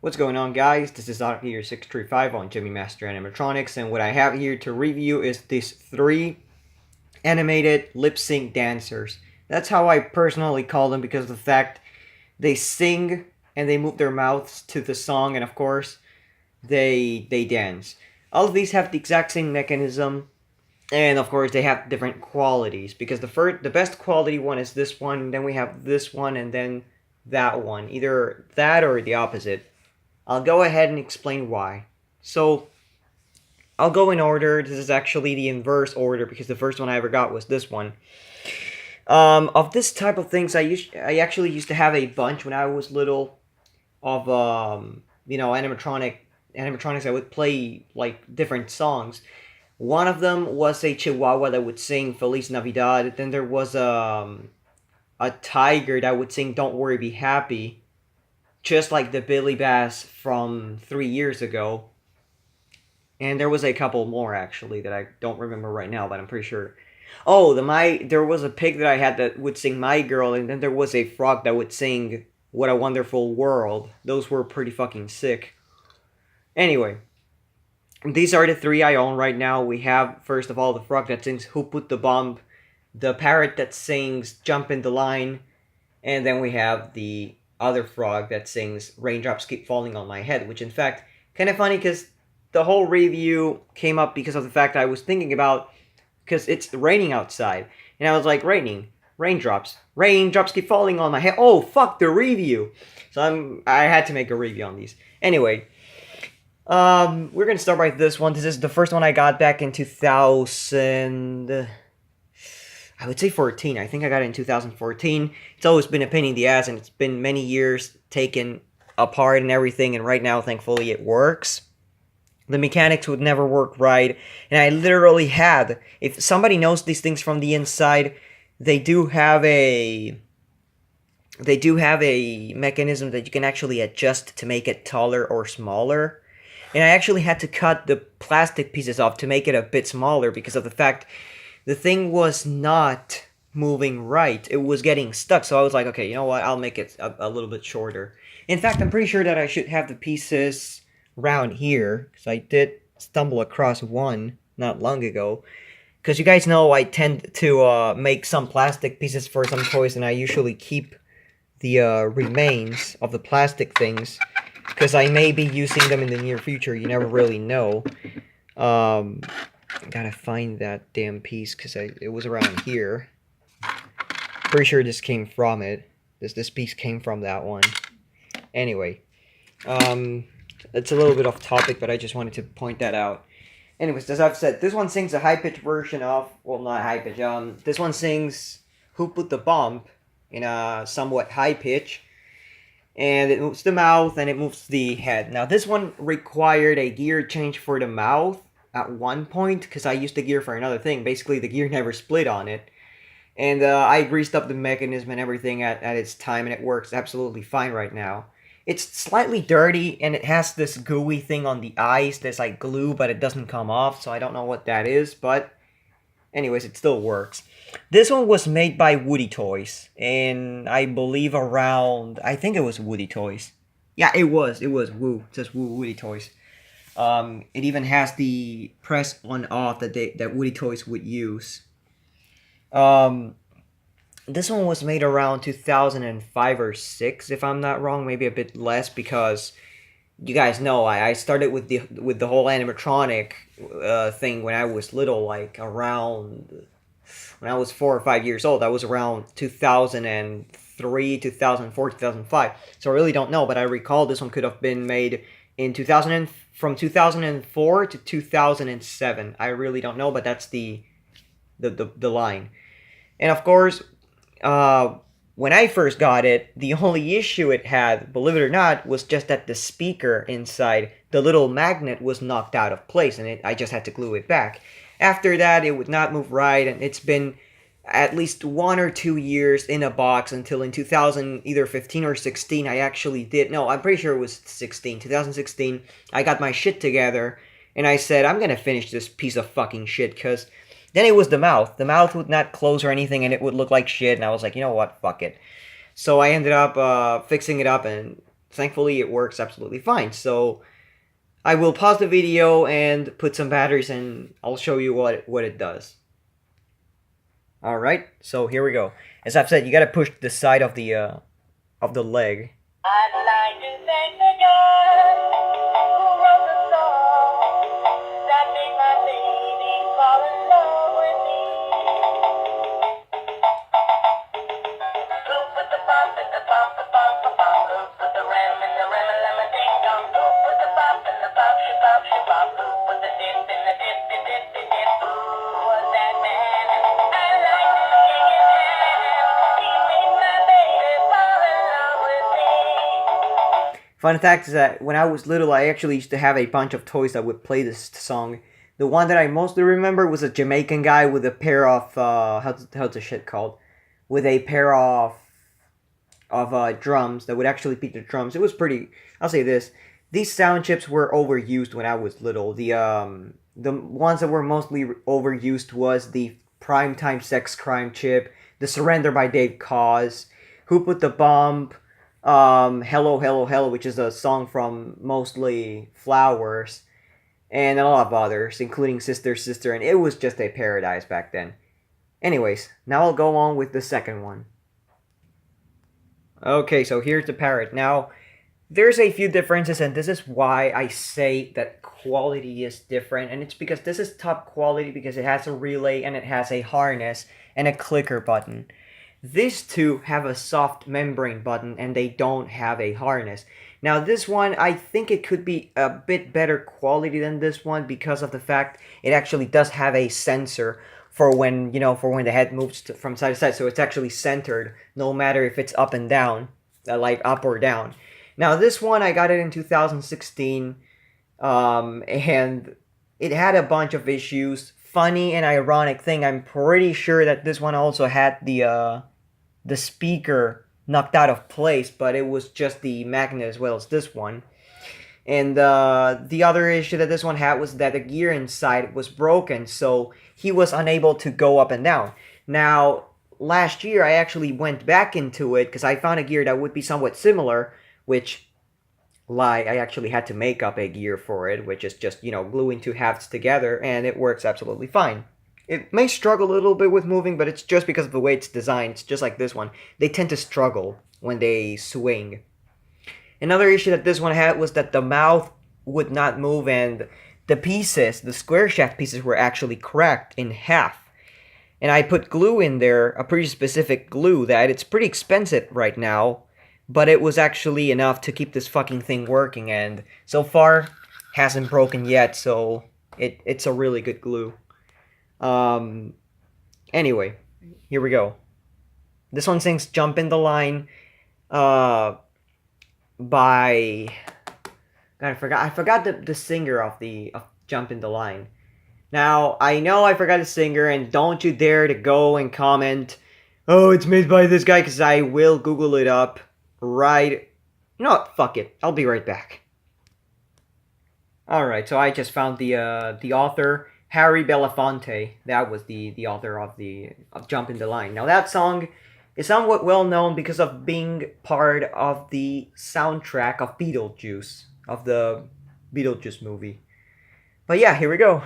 What's going on, guys? This is Otto here 635 on Jimmy Master Animatronics, and what I have here to review is these three animated lip sync dancers. That's how I personally call them because of the fact they sing and they move their mouths to the song, and of course they dance. All of these have the exact same mechanism, and of course they have different qualities because the best quality one is this one, then we have this one, and then that one. Either that or the opposite. I'll go ahead and explain why. So, I'll go in order. This is actually the inverse order because the first one I ever got was this one. Of this type of things, I actually used to have a bunch when I was little of animatronics. I would play like different songs. One of them was a Chihuahua that would sing Feliz Navidad. Then there was a tiger that would sing Don't Worry, Be Happy, just like the Billy Bass from 3 years ago. And there was a couple more actually that I don't remember right now, but I'm pretty sure. Oh, there was a pig that I had that would sing My Girl, and then there was a frog that would sing What a Wonderful World. Those were pretty fucking sick. Anyway, these are the three I own right now. We have, first of all, the frog that sings Who Put the Bomb, the parrot that sings Jump in the Line, and then we have the other frog that sings Raindrops Keep Falling on My Head, which in fact, kind of funny because the whole review came up because of the fact I was thinking about, because it's raining outside, and I was like, raindrops keep falling on my head. Oh, fuck the review. So I had to make a review on these. Anyway, we're gonna start by this one. This is the first one I got back in 2000. I would say 14. I think I got it in 2014. It's always been a pain in the ass, and it's been many years taken apart and everything, and right now, thankfully, it works. The mechanics would never work right, and I literally had, if somebody knows these things from the inside, they do have a mechanism that you can actually adjust to make it taller or smaller. And I actually had to cut the plastic pieces off to make it a bit smaller because of the fact the thing was not moving right. It was getting stuck. So I was like, okay, you know what? I'll make it a little bit shorter. In fact, I'm pretty sure that I should have the pieces around here, because I did stumble across one not long ago. Because you guys know I tend to make some plastic pieces for some toys, and I usually keep the remains of the plastic things, because I may be using them in the near future. You never really know. Gotta find that damn piece because it was around here. Pretty sure this came from it. This piece came from that one. Anyway, it's a little bit off topic, but I just wanted to point that out. Anyways, as I've said, this one sings a high-pitched version of, well, not high-pitch, this one sings Who Put the Bomb in a somewhat high pitch, and it moves the mouth and it moves the head. Now, this one required a gear change for the mouth at one point, because I used the gear for another thing. Basically, the gear never split on it. And I greased up the mechanism and everything at its time, and it works absolutely fine right now. It's slightly dirty, and it has this gooey thing on the eyes that's like glue, but it doesn't come off, so I don't know what that is, but anyways, it still works. This one was made by Woody Toys, and I believe around, I think it was Woody Toys. Yeah, it was Woo. It says Woo Woody Toys. It even has the press on off that Woody Toys would use. This one was made around 2005 or 6, if I'm not wrong, maybe a bit less, because you guys know I started with the whole animatronic thing when I was little, like around when I was 4 or 5 years old. I was around 2003, 2004, 2005. So I really don't know, but I recall this one could have been made in from 2004 to 2007. I really don't know, but that's the line. And of course, when I first got it, the only issue it had, believe it or not, was just that the speaker inside, the little magnet, was knocked out of place, and I just had to glue it back. After that, it would not move right, and it's been at least 1 or 2 years in a box until in 2000, either 15 or 16, I actually did. No, I'm pretty sure it was 16. 2016, I got my shit together, and I said, I'm gonna finish this piece of fucking shit, because then it was the mouth. The mouth would not close or anything, and it would look like shit, and I was like, you know what, fuck it. So I ended up fixing it up, and thankfully it works absolutely fine. So I will pause the video and put some batteries and I'll show you what it does. Alright, so here we go. As I've said, you gotta push the side of the leg. I'd like to thank the guy who wrote the song that made my lady fall in love with me. Look with the bump and the bump, the bump, the bump. Look with the ram and the ram and lemon ding dong. Look with the bump and the bump, shabop, shabop. Look with the dip and the dip, the dip, the dip. Who was that man? I like to shake his hand. He made my baby fall in love with me. Fun fact is that when I was little, I actually used to have a bunch of toys that would play this song. The one that I mostly remember was a Jamaican guy with a pair of how's the shit called? With a pair of drums that would actually beat the drums. It was pretty. I'll say this: these sound chips were overused when I was little. The ones that were mostly overused was the Primetime Sex Crime chip, the Surrender by Dave Cause, Who Put the Bomb, Hello Hello Hello, which is a song from mostly Flowers, and a lot of others, including Sister Sister, and it was just a paradise back then. Anyways, now I'll go on with the second one. Okay, so here's the parrot. Now, there's a few differences, and this is why I say that quality is different, and it's because this is top quality because it has a relay and it has a harness and a clicker button. These two have a soft membrane button and they don't have a harness. Now this one, I think it could be a bit better quality than this one because of the fact it actually does have a sensor for when, for when the head moves from side to side. So it's actually centered no matter if it's up and down, like up or down. Now this one, I got it in 2016, and it had a bunch of issues. Funny and ironic thing, I'm pretty sure that this one also had the speaker knocked out of place, but it was just the magnet as well as this one. And the other issue that this one had was that the gear inside was broken, so he was unable to go up and down. Now, last year I actually went back into it because I found a gear that would be somewhat similar, which, I actually had to make up a gear for it, which is just, gluing two halves together, and it works absolutely fine. It may struggle a little bit with moving, but it's just because of the way it's designed. It's just like this one. They tend to struggle when they swing. Another issue that this one had was that the mouth would not move and the pieces, the square shaft pieces, were actually cracked in half. And I put glue in there, a pretty specific glue that it's pretty expensive right now, but it was actually enough to keep this fucking thing working, and so far hasn't broken yet, so it's a really good glue. Anyway, here we go. This one sings Jump in the Line by God, I forgot the singer of Jump in the Line. Now, I know I forgot the singer, and don't you dare to go and comment, oh, it's made by this guy, because I will Google it up right. You know what? Fuck it. I'll be right back. Alright, so I just found the author, Harry Belafonte. That was the author of Jump in the Line. Now that song is somewhat well known because of being part of the soundtrack of Beetlejuice, of the Beetlejuice movie. But yeah, here we go.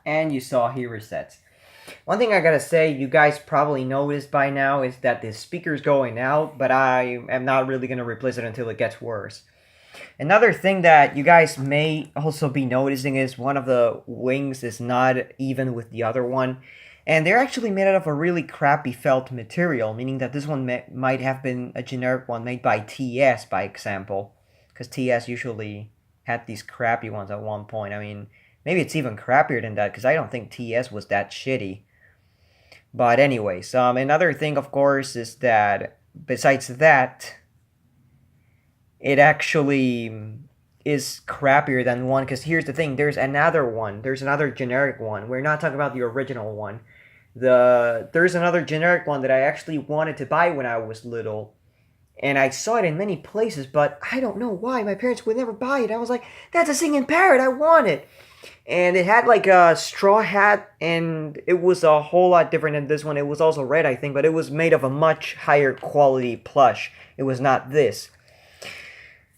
And you saw he resets. One thing I gotta say, you guys probably noticed by now, is that the speaker's going out, but I am not really gonna replace it until it gets worse. Another thing that you guys may also be noticing is one of the wings is not even with the other one. And they're actually made out of a really crappy felt material, meaning that this one might have been a generic one made by TS, by example. Because TS usually had these crappy ones at one point. I mean, maybe it's even crappier than that, because I don't think TS was that shitty. But anyways, another thing, of course, is that besides that, it actually is crappier than one. Because here's the thing: there's another one. There's another generic one. We're not talking about the original one. There's another generic one that I actually wanted to buy when I was little, and I saw it in many places, but I don't know why my parents would never buy it. I was like, "That's a singing parrot. I want it." And it had like a straw hat, and it was a whole lot different than this one. It was also red, I think, but it was made of a much higher quality plush. It was not this.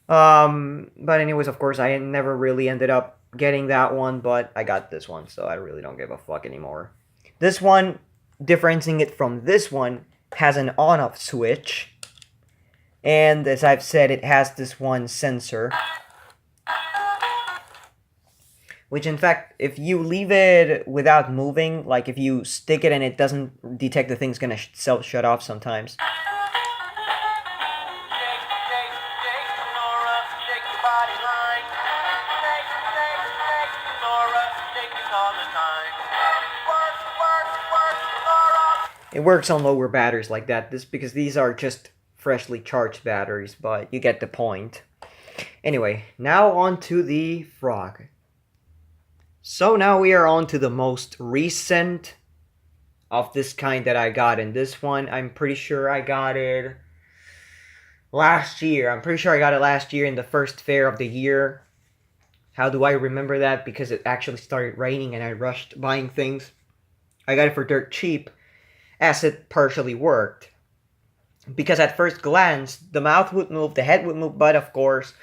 But anyways, of course, I never really ended up getting that one, but I got this one, so I really don't give a fuck anymore. This one, differentiating it from this one, has an on-off switch, and as I've said, it has this one sensor, which in fact, if you leave it without moving, like if you stick it and it doesn't detect the thing's gonna shut off sometimes. It works on lower batteries like that. This because these are just freshly charged batteries, but you get the point. Anyway, now on to the frog. So now we are on to the most recent of this kind that I got. And this one, I'm pretty sure I got it last year. I'm pretty sure I got it last year in the first fair of the year. How do I remember that? Because it actually started raining and I rushed buying things. I got it for dirt cheap, as it partially worked. Because at first glance, the mouth would move, the head would move, but of course,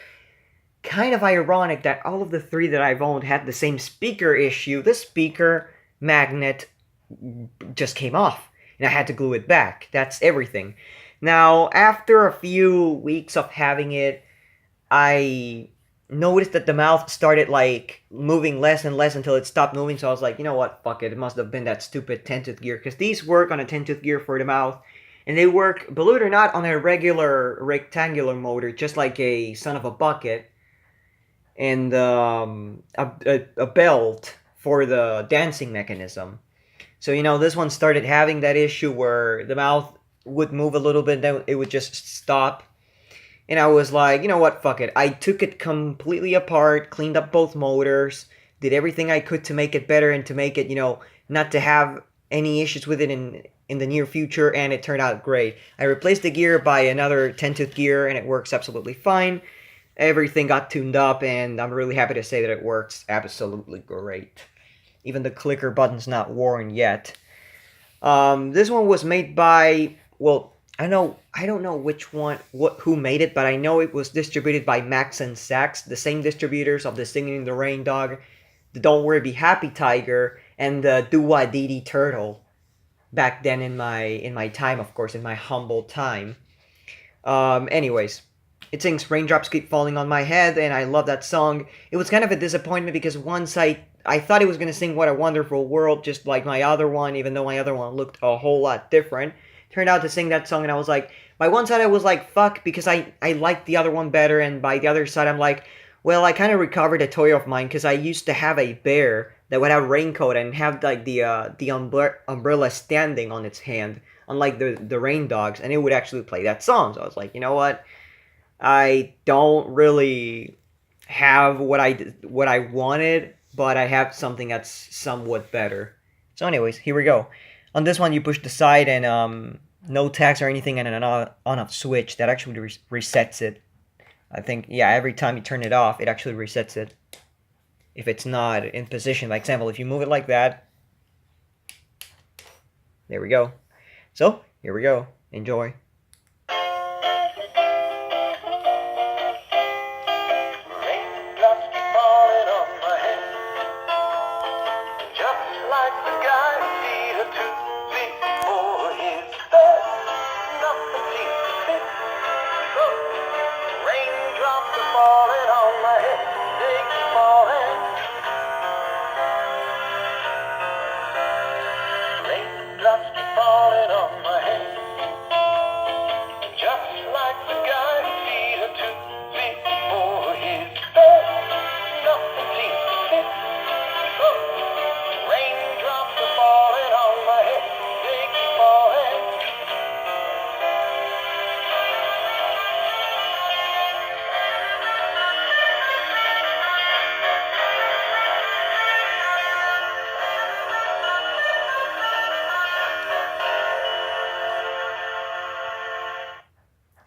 kind of ironic that all of the three that I've owned had the same speaker issue. The speaker magnet just came off, and I had to glue it back. That's everything. Now, after a few weeks of having it, I noticed that the mouth started like moving less and less until it stopped moving. So I was like, you know what, fuck it. It must have been that stupid 10-tooth gear, because these work on a 10-tooth gear for the mouth, and they work, believe it or not, on a regular rectangular motor, just like a son of a bucket, and a belt for the dancing mechanism. So this one started having that issue where the mouth would move a little bit, then it would just stop. And I was like, you know what, fuck it. I took it completely apart, cleaned up both motors, did everything I could to make it better and to make it, not to have any issues with it in the near future, and it turned out great. I replaced the gear by another 10-tooth gear, and it works absolutely fine. Everything got tuned up, and I'm really happy to say that it works absolutely great. Even the clicker button's not worn yet. This one was made by, well, I don't know who made it, but I know it was distributed by MAX&SAX, the same distributors of the Singing in the Rain dog, the Don't Worry Be Happy tiger, and the Dua Didi turtle. Back then in my time, of course, in my humble time. Anyways, it sings "Raindrops Keep Falling on My Head," and I love that song. It was kind of a disappointment because once I thought it was gonna sing "What a Wonderful World," just like my other one, even though my other one looked a whole lot different. Turned out to sing that song, and I was like, by one side I was like, fuck, because I liked the other one better, and by the other side I'm like, well, I kind of recovered a toy of mine, because I used to have a bear that would have a raincoat and have like the umbrella standing on its hand, unlike the rain dogs, and it would actually play that song. So I was like, you know what, I don't really have what I wanted, but I have something that's somewhat better. So anyways, here we go. On this one, you push the side and no tags or anything, and an on-off switch that actually resets it. I think, yeah, every time you turn it off, it actually resets it. If it's not in position, by example, if you move it like that, there we go. So, here we go. Enjoy. Raindrops keep falling on my head. Just like the guy who feed her 2 feet for his bed. Nothing seems to fit. So raindrops are falling on my head. They keep falling. Raindrops keep falling on my head. Just like the guy who feed her 2 feet for his bed. Nothing seems to fit. So raindrops are falling on my head. They keep falling.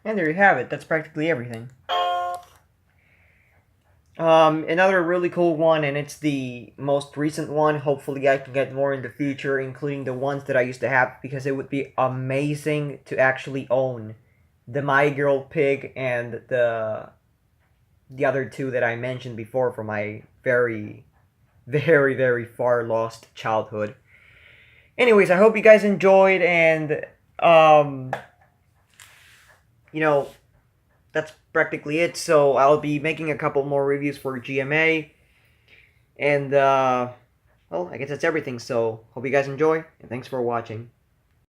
And there you have it. That's practically everything. Another really cool one, and it's the most recent one. Hopefully, I can get more in the future, including the ones that I used to have, because it would be amazing to actually own the My Girl Pig and the other two that I mentioned before from my very, very, very far lost childhood. Anyways, I hope you guys enjoyed, and you know, that's practically it. So I'll be making a couple more reviews for GMA, and well, I guess that's everything. So hope you guys enjoy, and thanks for watching.